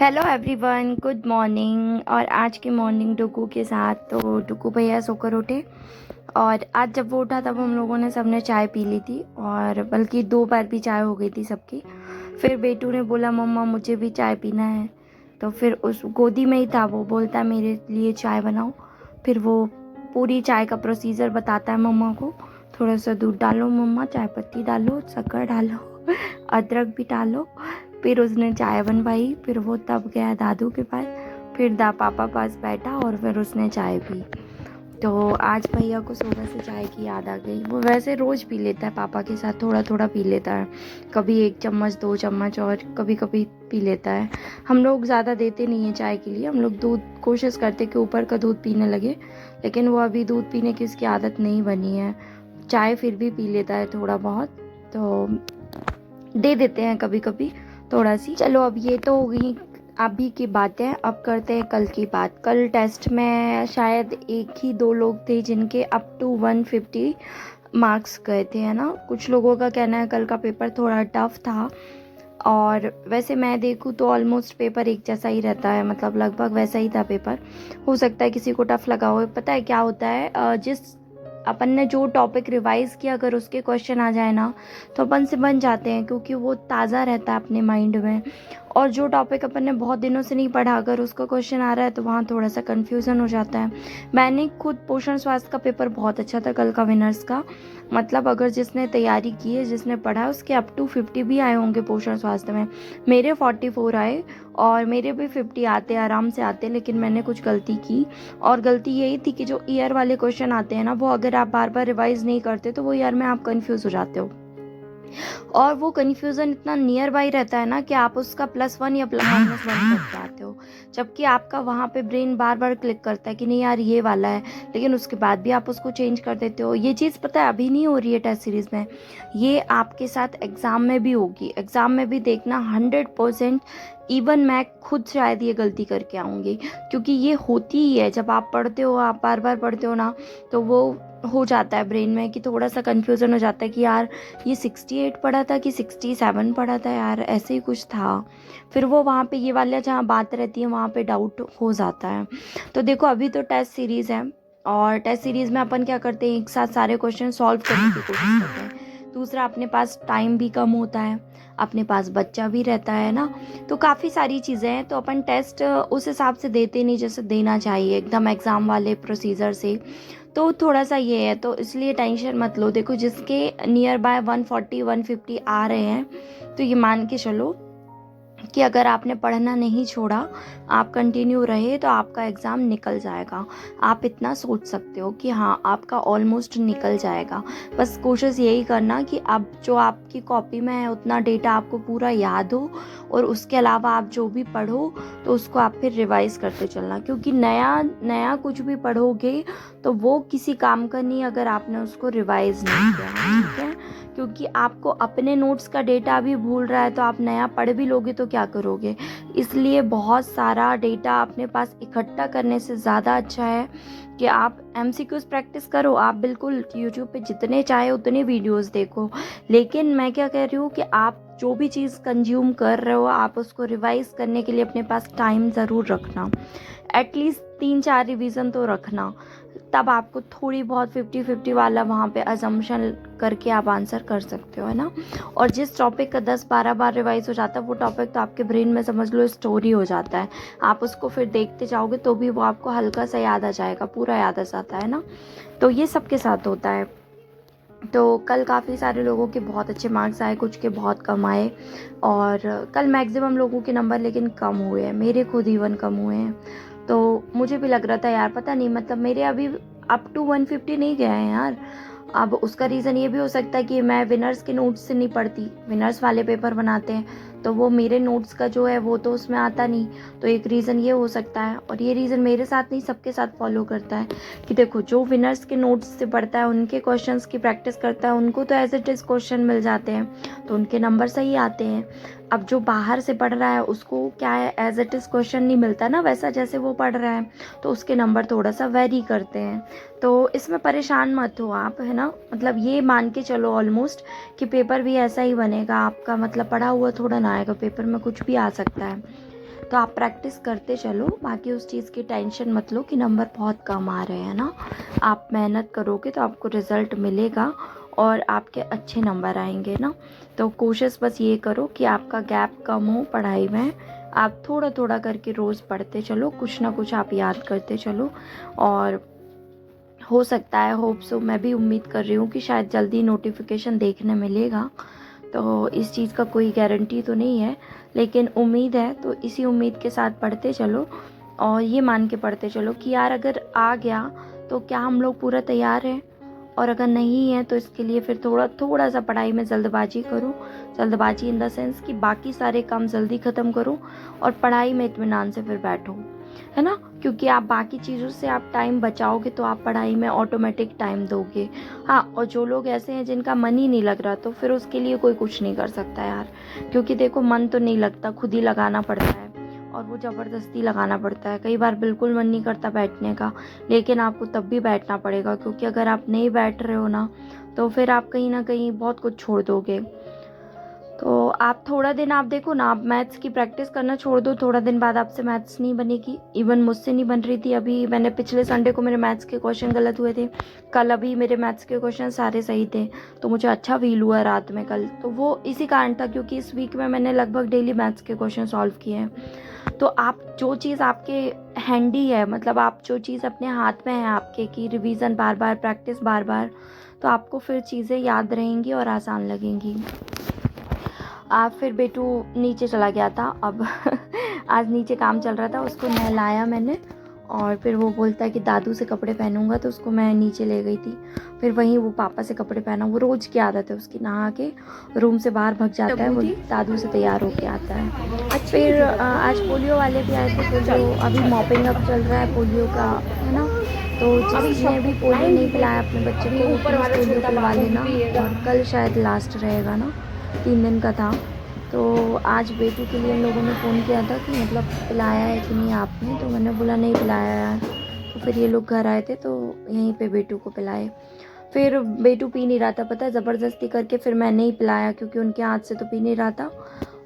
Hello everyone, good morning. और आज की मॉर्निंग डुगू के साथ। तो डुगू भैया सोकर उठे और आज जब वो उठा तब हम लोगों ने सबने चाय पी ली थी, और बल्कि 2 बार भी चाय हो गई थी सबकी। फिर बेटू ने बोला मम्मा मुझे भी चाय पीना है, तो फिर उस गोदी में ही था, वो बोलता मेरे लिए चाय बनाओ। फिर वो पूरी चाय का प्रोसीजर बताता है मम्मा को। थोड़ा सा दूध डालो मम्मा, चाय पत्ती डालो, शक्कर डालो, अदरक भी डालो। फिर उसने चाय बनवाई, फिर वो तब गया दादू के पास, फिर पापा पास बैठा और फिर उसने चाय पी। तो आज भैया को सुबह से चाय की याद आ गई। वो वैसे रोज़ पी लेता है, पापा के साथ थोड़ा थोड़ा पी लेता है, कभी 1 चम्मच 2 चम्मच, और कभी कभी पी लेता है। हम लोग ज़्यादा देते नहीं हैं चाय के लिए, हम लोग दूध कोशिश करते कि ऊपर का दूध पीने लगे, लेकिन वो अभी दूध पीने की उसकी आदत नहीं बनी है। चाय फिर भी पी लेता है थोड़ा बहुत, तो दे देते हैं कभी कभी थोड़ा सी। चलो अब ये तो हो गई अभी की बातें, अब करते हैं कल की बात। कल टेस्ट में शायद 1 ही 2 लोग थे जिनके अप टू 150 मार्क्स गए थे, है ना। कुछ लोगों का कहना है कल का पेपर थोड़ा टफ था, और वैसे मैं देखूँ तो ऑलमोस्ट पेपर एक जैसा ही रहता है, मतलब लगभग वैसा ही था पेपर। हो सकता है किसी को टफ लगा हो। पता है क्या होता है, जिस अपन ने जो टॉपिक रिवाइज किया अगर उसके क्वेश्चन आ जाए ना, तो अपन से बन जाते हैं, क्योंकि वो ताज़ा रहता है अपने माइंड में। और जो टॉपिक अपन ने बहुत दिनों से नहीं पढ़ा, अगर उसका क्वेश्चन आ रहा है तो वहाँ थोड़ा सा कन्फ्यूज़न हो जाता है। मैंने खुद पोषण स्वास्थ्य का पेपर बहुत अच्छा था कल का, विनर्स का। मतलब अगर जिसने तैयारी की है, जिसने पढ़ा है, उसके अप टू 50 भी आए होंगे पोषण स्वास्थ्य में। मेरे 44 आए, और मेरे भी 50 आते, आराम से आते, लेकिन मैंने कुछ गलती की। और गलती यही थी कि जो ईयर वाले क्वेश्चन आते हैं ना, वो अगर आप बार बार रिवाइज नहीं करते तो वो ईयर में आप कंफ्यूज हो जाते हो, और वो कन्फ्यूज़न इतना नियर बाई रहता है ना कि आप उसका +1 या -1 करके आते हो, जबकि आपका वहाँ पे ब्रेन बार बार क्लिक करता है कि नहीं यार ये वाला है, लेकिन उसके बाद भी आप उसको चेंज कर देते हो। ये चीज़ पता है अभी नहीं हो रही है टेस्ट सीरीज़ में, ये आपके साथ एग्ज़ाम में भी होगी। एग्ज़ाम में भी देखना 100%। इवन मैं खुद शायद ये गलती करके आऊँगी, क्योंकि ये होती ही है। जब आप पढ़ते हो, आप बार बार पढ़ते हो ना, तो वो हो जाता है ब्रेन में कि थोड़ा सा कन्फ्यूज़न हो जाता है कि यार ये 68 पढ़ा था कि 67 पढ़ा था, यार ऐसे ही कुछ था। फिर वो वहाँ पे ये वाला जहाँ बात रहती है वहाँ पे डाउट हो जाता है। तो देखो अभी तो टेस्ट सीरीज़ है, और टेस्ट सीरीज़ में अपन क्या करते हैं, एक साथ सारे क्वेश्चन सॉल्व करने की कोशिश करते हैं। दूसरा, अपने पास टाइम भी कम होता है, अपने पास बच्चा भी रहता है ना, तो काफ़ी सारी चीज़ें हैं। तो अपन टेस्ट उस हिसाब से देते नहीं जैसे देना चाहिए, एकदम एग्ज़ाम वाले प्रोसीजर से। तो थोड़ा सा ये है, तो इसलिए टेंशन मत लो। देखो जिसके नियर बाय 140 150 आ रहे हैं, तो ये मान के चलो कि अगर आपने पढ़ना नहीं छोड़ा, आप कंटिन्यू रहे, तो आपका एग्ज़ाम निकल जाएगा। आप इतना सोच सकते हो कि हाँ आपका ऑलमोस्ट निकल जाएगा। बस कोशिश यही करना कि अब जो आपकी कॉपी में है उतना डेटा आपको पूरा याद हो, और उसके अलावा आप जो भी पढ़ो तो उसको आप फिर रिवाइज़ करते चलना, क्योंकि नया नया कुछ भी पढ़ोगे तो वो किसी काम का नहीं अगर आपने उसको रिवाइज़ नहीं किया, ठीक है। क्योंकि आपको अपने नोट्स का डेटा भी भूल रहा है, तो आप नया पढ़ भी लोगे तो क्या करोगे। इसलिए बहुत सारा डेटा अपने पास इकट्ठा करने से ज़्यादा अच्छा है कि आप MCQs प्रैक्टिस करो। आप बिल्कुल यूट्यूब पे जितने चाहे उतने वीडियोस देखो, लेकिन मैं क्या कह रही हूँ कि आप जो भी चीज़ कंज्यूम कर रहे हो, आप उसको रिवाइज करने के लिए अपने पास टाइम ज़रूर रखना। एटलीस्ट 3-4 रिवीजन तो रखना, तब आपको थोड़ी बहुत 50-50 वाला वहाँ पे अजम्पशन करके आप आंसर कर सकते हो, है ना। और जिस टॉपिक का 10-12 बार रिवाइज हो जाता है, वो टॉपिक तो आपके ब्रेन में समझ लो स्टोरी हो जाता है। आप उसको फिर देखते जाओगे तो भी वो आपको हल्का सा याद आ जाएगा, पूरा याद आ जाता है ना। तो ये सबके साथ होता है। तो कल काफ़ी सारे लोगों के बहुत अच्छे मार्क्स आए, कुछ के बहुत कम आए, और कल मैक्सिमम लोगों के नंबर लेकिन कम हुए हैं, मेरे खुद इवन कम हुए हैं। तो मुझे भी लग रहा था यार पता नहीं, मतलब मेरे अभी अप टू 150 नहीं गए हैं यार। अब उसका रीज़न ये भी हो सकता है कि मैं विनर्स के नोट्स से नहीं पढ़ती, विनर्स वाले पेपर बनाते हैं तो वो मेरे नोट्स का जो है वो तो उसमें आता नहीं। तो एक रीज़न ये हो सकता है, और ये रीज़न मेरे साथ नहीं सबके साथ फॉलो करता है कि देखो जो विनर्स के नोट्स से पढ़ता है, उनके क्वेश्चंस की प्रैक्टिस करता है, उनको तो एज इट इज़ क्वेश्चन मिल जाते हैं, तो उनके नंबर सही आते हैं। अब जो बाहर से पढ़ रहा है उसको क्या है, एज इट इज़ क्वेश्चन नहीं मिलता ना वैसा जैसे वो पढ़ रहा है, तो उसके नंबर थोड़ा सा वेरी करते हैं। तो इसमें परेशान मत हो आप, है ना। मतलब ये मान के चलो ऑलमोस्ट कि पेपर भी ऐसा ही बनेगा आपका, मतलब पढ़ा हुआ थोड़ा ना आएगा, पेपर में कुछ भी आ सकता है। तो आप प्रैक्टिस करते चलो, बाकी उस चीज़ की टेंशन मत लो कि नंबर बहुत कम आ रहे हैं ना। आप मेहनत करोगे तो आपको रिज़ल्ट मिलेगा और आपके अच्छे नंबर आएंगे ना। तो कोशिश बस ये करो कि आपका गैप कम हो पढ़ाई में, आप थोड़ा थोड़ा करके रोज़ पढ़ते चलो, कुछ ना कुछ आप याद करते चलो। और हो सकता है, होप सो, मैं भी उम्मीद कर रही हूँ कि शायद जल्दी नोटिफिकेशन देखने मिलेगा। तो इस चीज़ का कोई गारंटी तो नहीं है, लेकिन उम्मीद है। तो इसी उम्मीद के साथ पढ़ते चलो और ये मान के पढ़ते चलो कि यार अगर आ गया तो क्या हम लोग पूरा तैयार हैं, और अगर नहीं है तो इसके लिए फिर थोड़ा सा पढ़ाई में जल्दबाजी करो। जल्दबाजी इन द सेंस कि बाकी सारे काम जल्दी ख़त्म करो और पढ़ाई में इत्मीनान से फिर बैठो, है ना। क्योंकि आप बाकी चीज़ों से आप टाइम बचाओगे तो आप पढ़ाई में ऑटोमेटिक टाइम दोगे। हाँ, और जो लोग ऐसे हैं जिनका मन ही नहीं लग रहा तो फिर उसके लिए कोई कुछ नहीं कर सकता यार। क्योंकि देखो, मन तो नहीं लगता, खुद ही लगाना पड़ता है, और वो ज़बरदस्ती लगाना पड़ता है। कई बार बिल्कुल मन नहीं करता बैठने का, लेकिन आपको तब भी बैठना पड़ेगा, क्योंकि अगर आप नहीं बैठ रहे हो ना तो फिर आप कहीं ना कहीं बहुत कुछ छोड़ दोगे। तो आप थोड़ा दिन, आप देखो ना, आप मैथ्स की प्रैक्टिस करना छोड़ दो, थोड़ा दिन बाद आपसे मैथ्स नहीं बनेगी। इवन मुझसे नहीं बन रही थी। अभी मैंने पिछले संडे को मेरे मैथ्स के क्वेश्चन गलत हुए थे, कल अभी मेरे मैथ्स के क्वेश्चन सारे सही थे, तो मुझे अच्छा फील हुआ रात में कल। तो वो इसी कारण था, क्योंकि इस वीक में मैंने लगभग डेली मैथ्स के क्वेश्चन सॉल्व किए हैं। तो आप जो चीज़ आपके हैंडी है, मतलब आप जो चीज़ अपने हाथ में है आपके, की रिवीजन बार बार, प्रैक्टिस बार बार, तो आपको फिर चीज़ें याद रहेंगी और आसान लगेंगी। आप फिर बेटू नीचे चला गया था। अब आज नीचे काम चल रहा था, उसको नहलाया मैंने, और फिर वो बोलता है कि दादू से कपड़े पहनूंगा, तो उसको मैं नीचे ले गई थी। फिर वहीं वो पापा से कपड़े पहना, वो रोज़ की आदत है उसकी, नहा के रूम से बाहर भाग जाता है, वो दादू से तैयार होके आता है। फिर आज पोलियो वाले भी आए थे, पोलियो अभी मॉपिंग अप चल रहा है पोलियो का, है ना। तो जिसने भी पोलियो नहीं पिलाया अपने बच्चे को, ऊपर वाला पोलियो पिलवा लेना। और कल शायद लास्ट रहेगा ना, 3 दिन का था। तो आज बेटू के लिए इन लोगों ने फ़ोन किया था कि मतलब पिलाया है कि नहीं आपने, तो मैंने बोला नहीं पिलाया यार। तो फिर ये लोग घर आए थे तो यहीं पे बेटू को पिलाए। फिर बेटू पी नहीं रहा था, पता है, ज़बरदस्ती करके फिर मैंने ही पिलाया, क्योंकि उनके हाथ से तो पी नहीं रहा था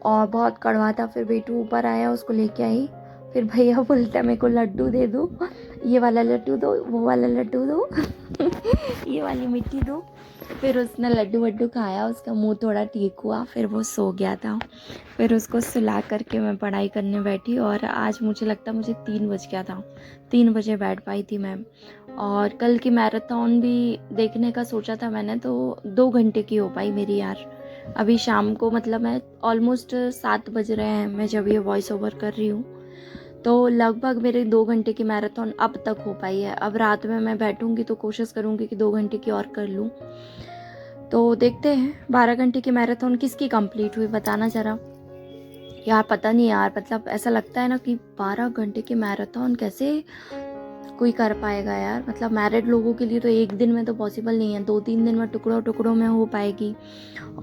और बहुत कड़वा था। फिर बेटू ऊपर आया, उसको लेके आई। फिर भैया बोलता है मेरे को लड्डू दे दो, ये वाला लड्डू दो, वो वाला लड्डू दो ये वाली मिट्टी दो। फिर उसने लड्डू वड्डू खाया, उसका मुंह थोड़ा ठीक हुआ, फिर वो सो गया था। फिर उसको सुला करके मैं पढ़ाई करने बैठी, और आज मुझे लगता मुझे 3 बज गया था, 3 बजे बैठ पाई थी मैं। और कल की मैराथन भी देखने का सोचा था मैंने, तो 2 घंटे की हो पाई मेरी यार। अभी शाम को, मतलब मैं ऑलमोस्ट 7 बज रहे हैं मैं जब ये वॉइस ओवर कर रही हूँ, तो लगभग मेरे 2 घंटे की मैराथन अब तक हो पाई है। अब रात में मैं बैठूंगी तो कोशिश करूंगी कि 2 घंटे की और कर लूँ। तो देखते हैं 12 घंटे की मैराथन किसकी कंप्लीट हुई, बताना ज़रा यार। पता नहीं यार, मतलब ऐसा लगता है ना कि 12 घंटे की मैराथन कैसे कोई कर पाएगा यार। मतलब मैरिड लोगों के लिए तो एक दिन में तो पॉसिबल नहीं है, 2-3 दिन में टुकड़ों टुकड़ों में हो पाएगी।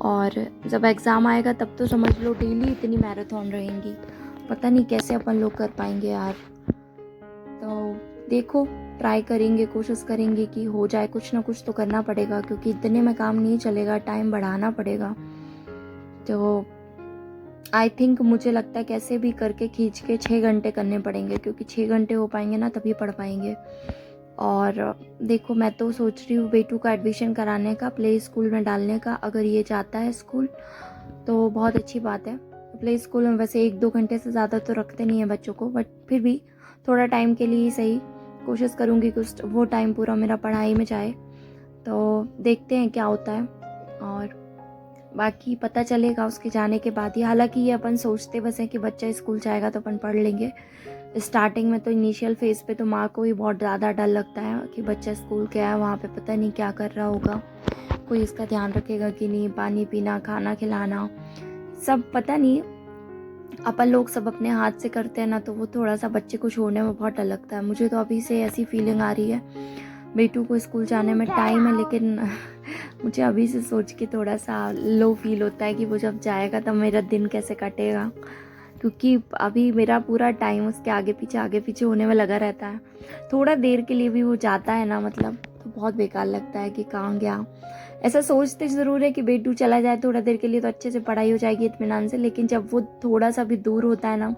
और जब एग्ज़ाम आएगा तब तो समझ लो डेली इतनी मैराथन रहेंगी। पता नहीं कैसे अपन लोग कर पाएंगे यार। तो देखो, ट्राई करेंगे, कोशिश करेंगे कि हो जाए। कुछ ना कुछ तो करना पड़ेगा, क्योंकि इतने में काम नहीं चलेगा, टाइम बढ़ाना पड़ेगा। तो आई थिंक, मुझे लगता है कैसे भी करके खींच के 6 घंटे करने पड़ेंगे, क्योंकि 6 घंटे हो पाएंगे ना तभी पढ़ पाएंगे। और देखो, मैं तो सोच रही हूँ बेटू का एडमिशन कराने का, प्ले स्कूल में डालने का। अगर ये चाहता है स्कूल तो बहुत अच्छी बात है। प्ले स्कूल में वैसे 1-2 घंटे से ज़्यादा तो रखते नहीं हैं बच्चों को, बट फिर भी थोड़ा टाइम के लिए ही सही, कोशिश करूँगी कि वो टाइम पूरा मेरा पढ़ाई में जाए। तो देखते हैं क्या होता है, और बाकी पता चलेगा उसके जाने के बाद ही। हालांकि ये अपन सोचते बस हैं कि बच्चा स्कूल जाएगा तो अपन पढ़ लेंगे। स्टार्टिंग में तो इनिशियल फेज़ पे तो माँ को ही बहुत ज़्यादा डर लगता है कि बच्चा स्कूल गया है, वहाँ पे पता नहीं क्या कर रहा होगा, कोई इसका ध्यान रखेगा कि नहीं, पानी पीना, खाना खिलाना, सब पता नहीं। अपन लोग सब अपने हाथ से करते हैं ना, तो वो थोड़ा सा बच्चे को छोड़ने में बहुत डर लगता है। मुझे तो अभी से ऐसी फीलिंग आ रही है। बेटू को स्कूल जाने में टाइम है, लेकिन मुझे अभी से सोच के थोड़ा सा लो फील होता है कि वो जब जाएगा तब मेरा दिन कैसे कटेगा, क्योंकि अभी मेरा पूरा टाइम उसके आगे पीछे होने में लगा रहता है। थोड़ा देर के लिए भी वो जाता है ना, मतलब तो बहुत बेकार लगता है कि कहाँ गया। ऐसा सोचते ज़रूर है कि बेटू चला जाए थोड़ा देर के लिए तो अच्छे से पढ़ाई हो जाएगी इत्मीनान से, लेकिन जब वो थोड़ा सा भी दूर होता है ना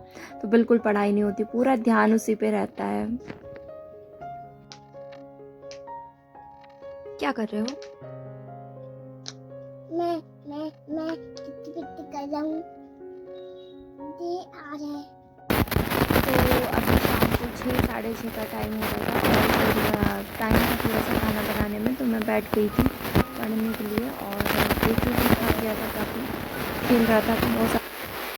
तो बिल्कुल पढ़ाई नहीं होती, पूरा ध्यान उसी पे रहता है। क्या कर रहे हो? मैं पिट कर रहा हूँ। ये आ रहा है। तो अभी शाम को 6 साढ़े 6 का टाइम हो रहा था और फिर टाइम था थोड़ा सा खाना बनाने में, तो मैं बैठ गई थी पढ़ने के लिए। और बेटू भी थक गया था, काफ़ी खेल रहा था तो बहुत